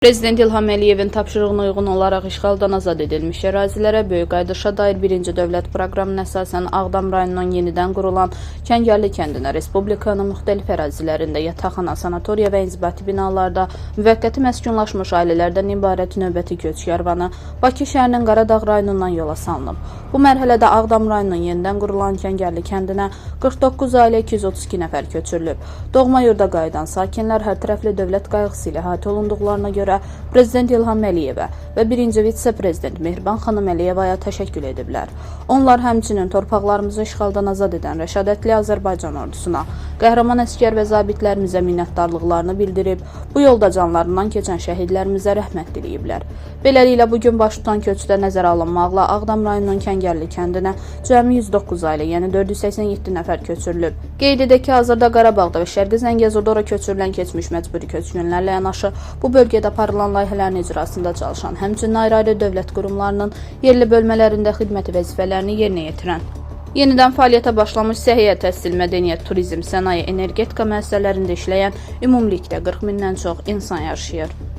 Prezident İlham Əliyevin tapşırığına uyğun olaraq işğaldan azad edilmiş ərazilərə böyük qayıdışa dair 1-ci dövlət proqramına əsasən Ağdam rayonunun yenidən qurulan Kəngərli kəndinə Respublikanın müxtəlif ərazilərində yataqxana, sanatoriya və inzibati binalarda müvəqqəti məskunlaşmış ailələrdən ibarət növbəti köç karvanı Bakı şəhərinin Qaradağ rayonundan yola salınıb. Bu mərhələdə Ağdam rayonunun yenidən qurulan Kəngərli kəndinə 49 ailə 232 nəfər köçürülüb. Doğma yurda qayıdan sakinlər hər tərəfli dövlət qayğısı ilə əhatə olunduqlarına görə Prezident İlham Əliyevə və 1-ci vitse-prezident Mehriban xanım Əliyevaya təşəkkür ediblər. Onlar həmçinin torpaqlarımızı işğaldan azad edən rəşadətli Azərbaycan ordusuna, qəhrəman əsgər və zabitlərimizə minnətdarlıqlarını bildirib, bu yolda canlarından keçən şəhidlərimizə rəhmət diləyiblər. Beləliklə, bugün baş tutan köçdə nəzərə alınmaqla Ağdam rayonunun Kəngərli kəndinə cəmi 109 ailə, yəni 487 nəfər köçürülüb. Qeyd edək ki, hazırda Qarabağda və Şərqi Zəngəzurda köçürülən keçmiş məcburi köçkünlərlə yanaşı bu bölgədə aparılan layihələrin icrasında çalışan, həmçinin ayrı-ayrı dövlət qurumlarının yerli bölmələrində xidməti vəzifələrini yerinə yetirən, yenidən fəaliyyətə başlamış səhiyyə, təhsil, mədəniyyət, turizm, sənaye, energetika müəssisələrində işləyən ümumilikdə 40 mindən çox insan yaşayır.